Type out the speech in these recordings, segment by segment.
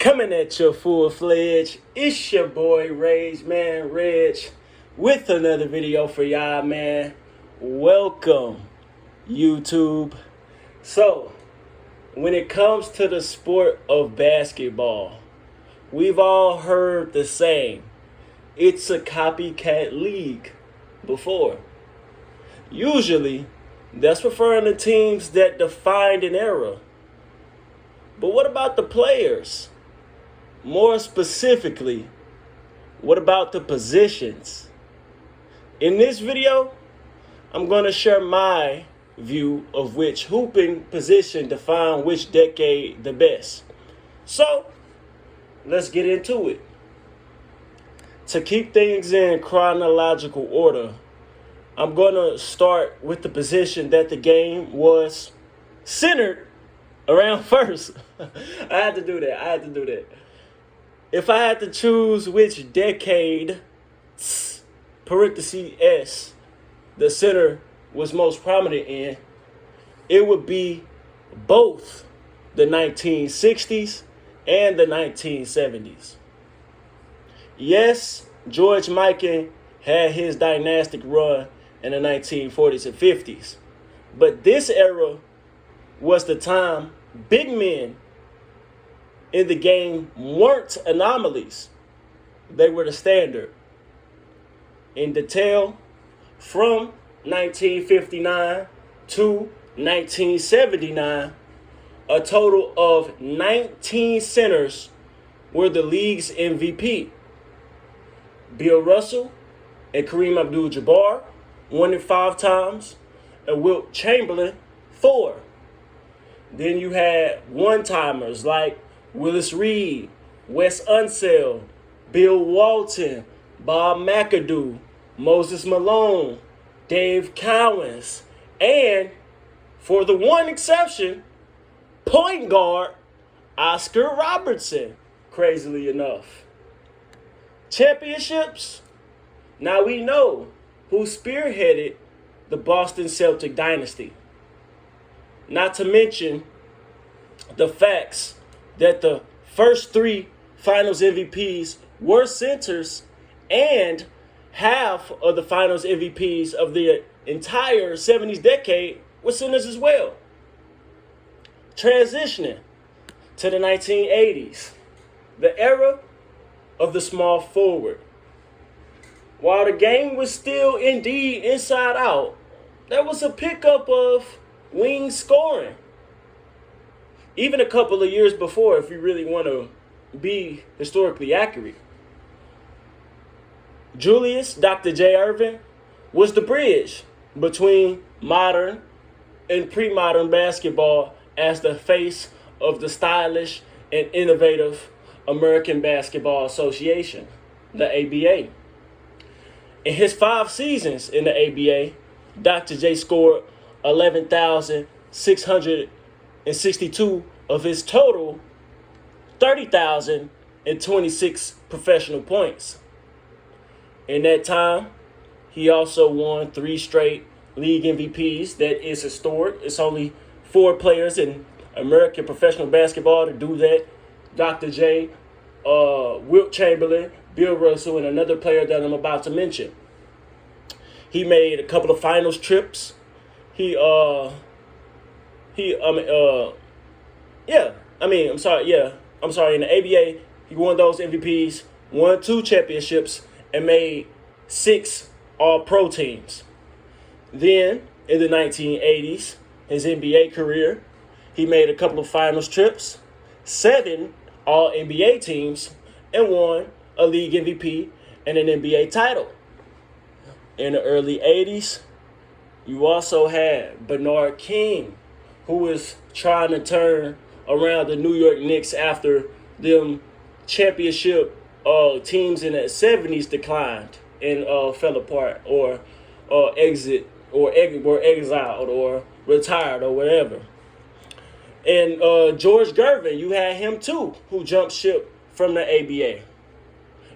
Coming at you full-fledged, it's your boy Regg, with another video for y'all, man. Welcome, YouTube. So, when it comes to the sport of basketball, we've all heard the saying, it's a copycat league before. Usually, that's referring to teams that defined an era. But what about the players? More specifically, what about the positions? In this video, I'm going to share my view of which hooping position defined which decade the best. So, let's get into it. To keep things in chronological order, I'm going to start with the position that the game was centered around first. I had to do that. If I had to choose which decade, parenthesis S, the center was most prominent in, it would be both the 1960s and the 1970s. Yes, George Mikan had his dynastic run in the 1940s and 50s. But this era was the time big men in the game weren't anomalies. They were the standard. In detail, from 1959 to 1979, a total of 19 centers were the league's MVP. Bill Russell and Kareem Abdul-Jabbar won it 5 times, and Wilt Chamberlain 4. Then you had one-timers like Willis Reed, Wes Unseld, Bill Walton, Bob McAdoo, Moses Malone, Dave Cowens, and, for the one exception, point guard Oscar Robertson, crazily enough. Championships? Now we know who spearheaded the Boston Celtic dynasty. Not to mention the facts that the first 3 finals MVPs were centers, and half of the finals MVPs of the entire 70s decade were centers as well. Transitioning to the 1980s, the era of the small forward. While the game was still indeed inside out, there was a pickup of wing scoring. Even a couple of years before, if you really want to be historically accurate. Julius Dr. J. Irvin was the bridge between modern and pre-modern basketball as the face of the stylish and innovative American Basketball Association, the ABA. In his 5 seasons in the ABA, Dr. J scored 11,662 of his total 30,026 professional points. In that time, he also won 3 straight league MVPs. That is historic. It's only 4 players in American professional basketball to do that. Dr. J, Wilt Chamberlain, Bill Russell, and another player that I'm about to mention. He made a couple of finals trips. In the ABA, he won those MVPs, won 2 championships, and made 6 All-Pro teams. Then, in the 1980s, his NBA career, he made a couple of finals trips, 7 All-NBA teams, and won a league MVP and an NBA title. In the early 80s, you also had Bernard King, who was trying to turn around the New York Knicks after them championship teams in the 70s declined and fell apart or were exiled or retired or whatever. And George Gervin, you had him too, who jumped ship from the ABA.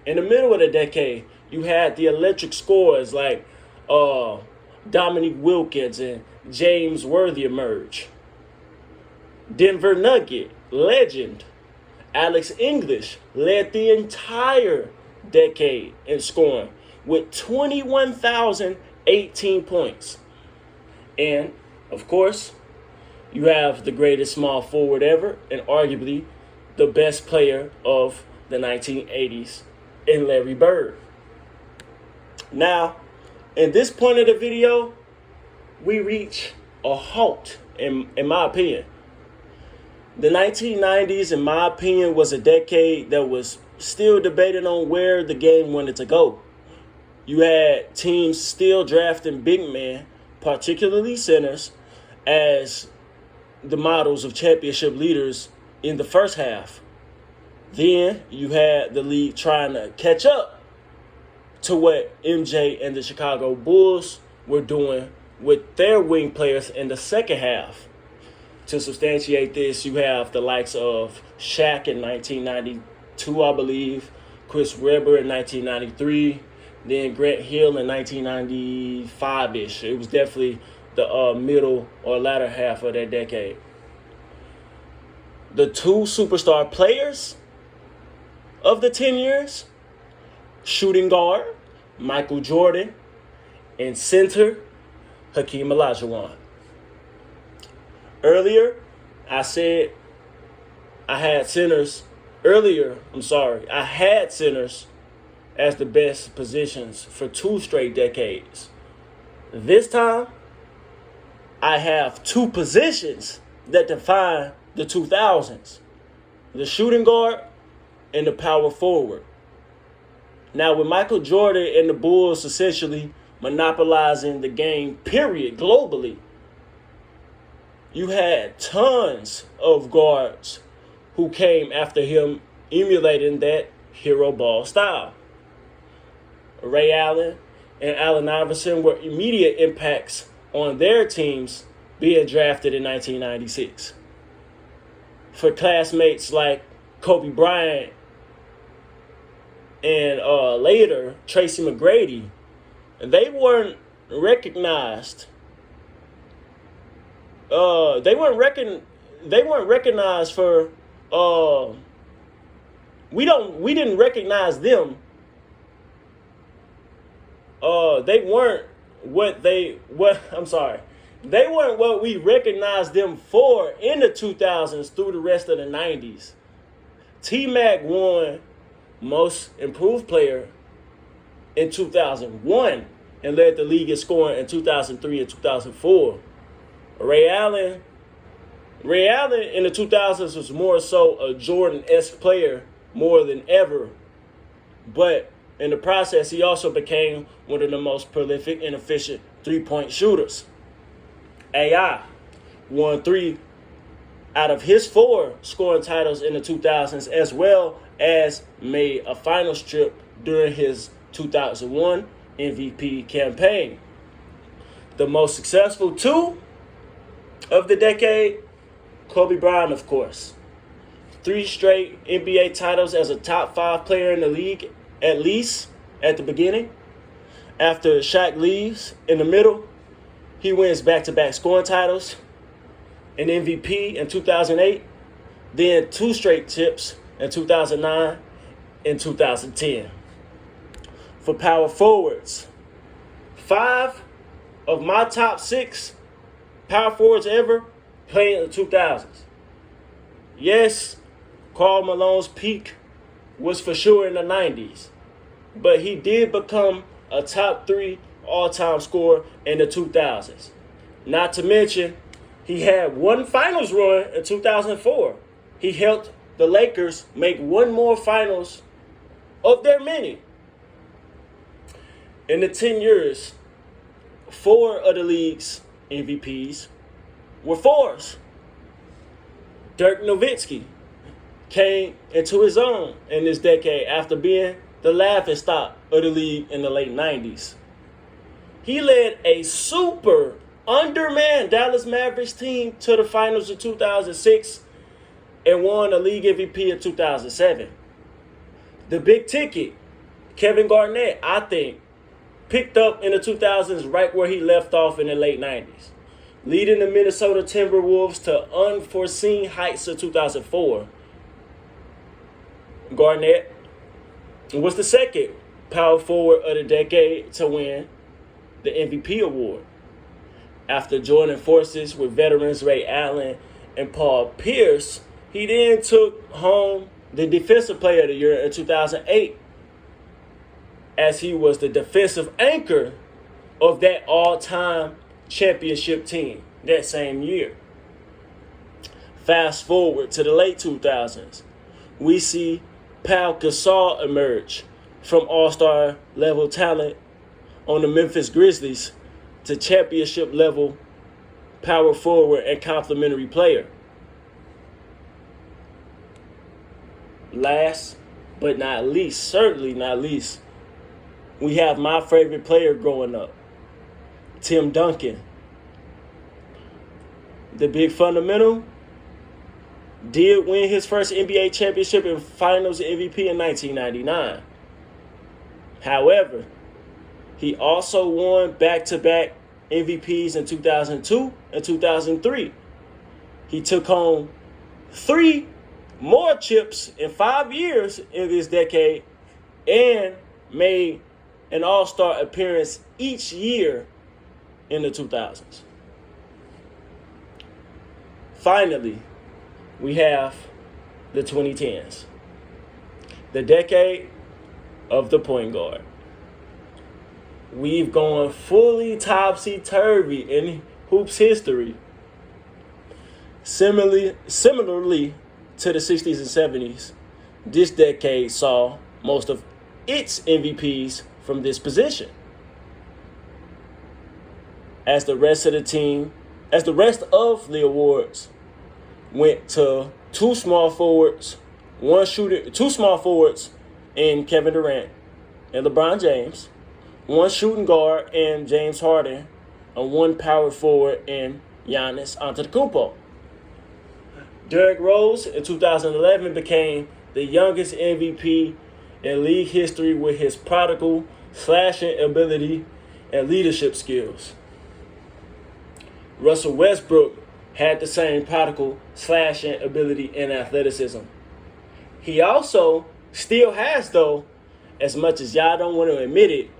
In the middle of the decade, you had the electric scorers like Dominique Wilkins and James Worthy emerge. Denver Nugget legend Alex English led the entire decade in scoring with 21,018 points. And, of course, you have the greatest small forward ever and arguably the best player of the 1980s in Larry Bird. Now, in this point of the video, we reach a halt, in my opinion. The 1990s, in my opinion, was a decade that was still debating on where the game wanted to go. You had teams still drafting big men, particularly centers, as the models of championship leaders in the first half. Then you had the league trying to catch up to what MJ and the Chicago Bulls were doing with their wing players in the second half. To substantiate this, you have the likes of Shaq in 1992, I believe, Chris Webber in 1993, then Grant Hill in 1995-ish. It was definitely the middle or latter half of that decade. The two superstar players of the 10 years, shooting guard Michael Jordan and center Hakeem Olajuwon. Earlier, I said I had centers as the best positions for 2 straight decades. This time, I have 2 positions that define the 2000s. The shooting guard and the power forward. Now, with Michael Jordan and the Bulls essentially monopolizing the game, period, globally, you had tons of guards who came after him emulating that hero ball style. Ray Allen and Allen Iverson were immediate impacts on their teams being drafted in 1996. For classmates like Kobe Bryant and later Tracy McGrady, they weren't recognized. They weren't recognized for. We didn't recognize them. They weren't what we recognized them for in the 2000s through the rest of the 90s. T-Mac won Most Improved Player in 2001 and led the league in scoring in 2003 and 2004. Ray Allen in the 2000s was more so a Jordan-esque player more than ever. But in the process, he also became one of the most prolific and efficient three-point shooters. AI won 3 out of his 4 scoring titles in the 2000s, as well as made a finals trip during his 2001 MVP campaign. The most successful 2 of the decade, Kobe Bryant, of course. 3 straight NBA titles as a top 5 player in the league, at least at the beginning. After Shaq leaves in the middle, he wins back-to-back scoring titles, an MVP in 2008, then 2 straight chips in 2009 and 2010. For power forwards, 5 of my top 6 power forwards ever played in the 2000s. Yes, Karl Malone's peak was for sure in the 90s, but he did become a top 3 all-time scorer in the 2000s. Not to mention, he had 1 finals run in 2004. He helped the Lakers make 1 more finals of their many. In the 10 years, 4 of the league's MVPs were 4s. Dirk Nowitzki came into his own in this decade after being the laughingstock of the league in the late 90s. He led a super undermanned Dallas Mavericks team to the finals in 2006 and won a league MVP in 2007. The big ticket, Kevin Garnett, I think, picked up in the 2000s right where he left off in the late 90s, leading the Minnesota Timberwolves to unforeseen heights of 2004. Garnett was the second power forward of the decade to win the MVP award. After joining forces with veterans Ray Allen and Paul Pierce, he then took home the Defensive Player of the Year in 2008, as he was the defensive anchor of that all-time championship team that same year. Fast forward to the late 2000s, we see Pau Gasol emerge from all-star level talent on the Memphis Grizzlies to championship level power forward and complimentary player. Last but not least, certainly not least, we have my favorite player growing up, Tim Duncan. The big fundamental did win his first NBA championship and finals MVP in 1999. However, he also won back-to-back MVPs in 2002 and 2003. He took home 3 more chips in 5 years in this decade and made an all-star appearance each year in the 2000s. Finally, we have the 2010s, the decade of the point guard. We've gone fully topsy-turvy in hoops history. Similarly to the 60s and 70s, this decade saw most of its MVPs from this position. As the rest of the awards went to two small forwards in Kevin Durant and LeBron James, one shooting guard in James Harden, and one power forward in Giannis Antetokounmpo. Derrick Rose in 2011 became the youngest MVP in league history with his prodigal slashing ability and leadership skills. Russell Westbrook had the same prodigal slashing ability and athleticism. He also still has, though, as much as y'all don't want to admit it,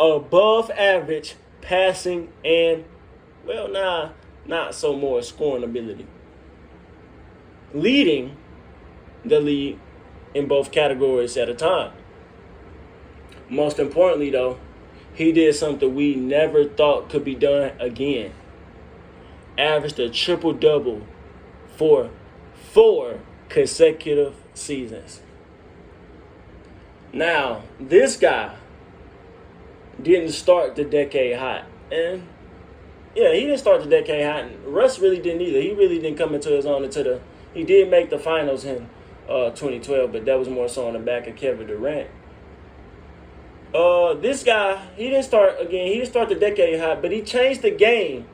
above average passing and, not so more scoring ability. Leading the league in both categories at a time. Most importantly, though, he did something we never thought could be done again. Averaged a triple-double for 4 consecutive seasons. Now, this guy didn't start the decade hot. And, he didn't start the decade hot. Russ really didn't either. He really didn't come into his own he did make the finals in 2012, but that was more so on the back of Kevin Durant. This guy, he didn't start the decade hot, but he changed the game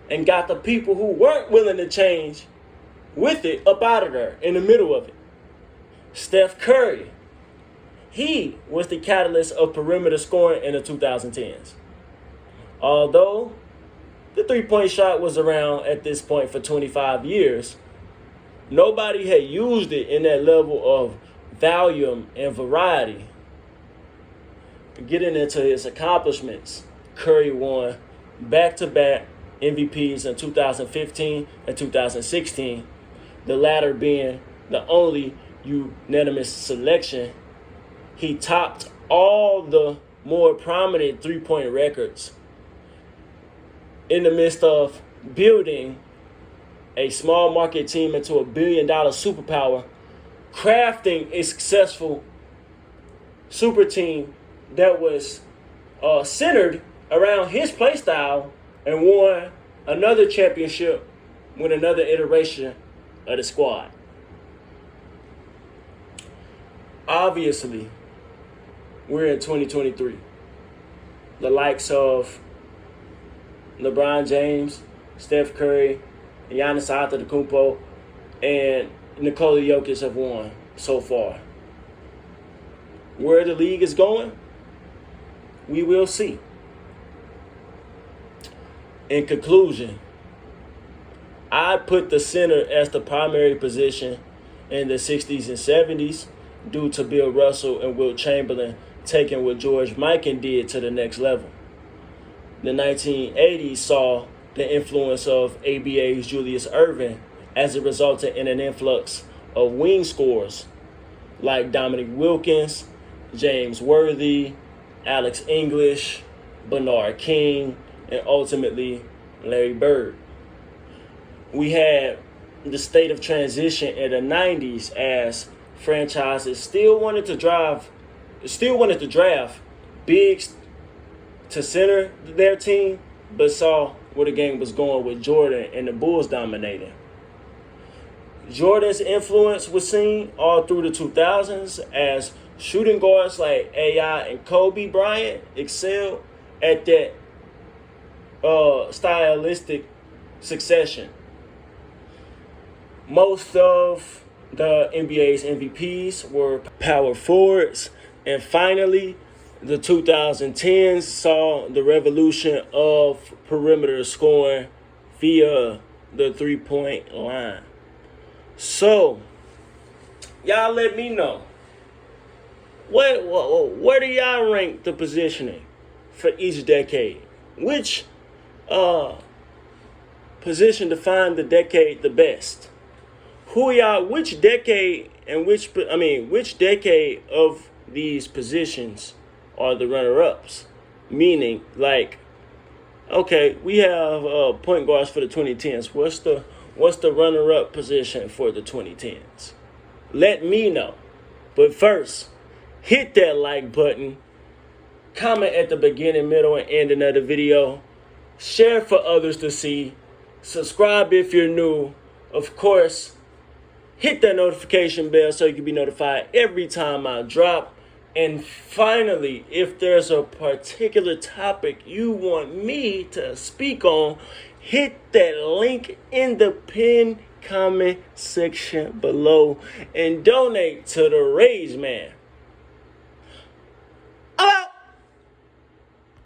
and got the people who weren't willing to change with it up out of there in the middle of it. Steph Curry. He was the catalyst of perimeter scoring in the 2010s. Although the three-point shot was around at this point for 25 years, nobody had used it in that level of volume and variety. Getting into his accomplishments, Curry won back-to-back MVPs in 2015 and 2016, the latter being the only unanimous selection. He topped all the more prominent three-point records in the midst of building a small market team into a billion-dollar superpower, crafting a successful super team that was centered around his play style, and won another championship with another iteration of the squad. Obviously, we're in 2023. The likes of LeBron James, Steph Curry, Giannis Antetokounmpo, and Nikola Jokic have won so far. Where the league is going, we will see. In conclusion, I put the center as the primary position in the 60s and 70s due to Bill Russell and Wilt Chamberlain taking what George Mikan did to the next level. The 1980s saw the influence of ABA's Julius Erving as it resulted in an influx of wing scorers like Dominique Wilkins, James Worthy, Alex English, Bernard King, and ultimately Larry Bird. We had the state of transition in the 90s as franchises still wanted to draft bigs to center their team, but saw where the game was going with Jordan and the Bulls dominating. Jordan's influence was seen all through the 2000s as shooting guards like AI and Kobe Bryant excelled at that stylistic succession. Most of the NBA's MVPs were power forwards, and finally, the 2010s saw the revolution of perimeter scoring via the three-point line. So, y'all let me know. Where do y'all rank the positioning for each decade? Which position defined the decade the best? Which decade of these positions are the runner-ups? Meaning, like, okay, we have point guards for the 2010s. What's the runner-up position for the 2010s? Let me know. But first, hit that like button, comment at the beginning, middle, and ending of the video, share for others to see, subscribe if you're new. Of course, hit that notification bell so you can be notified every time I drop. And finally, if there's a particular topic you want me to speak on, hit that link in the pinned comment section below and donate to the Rage Man.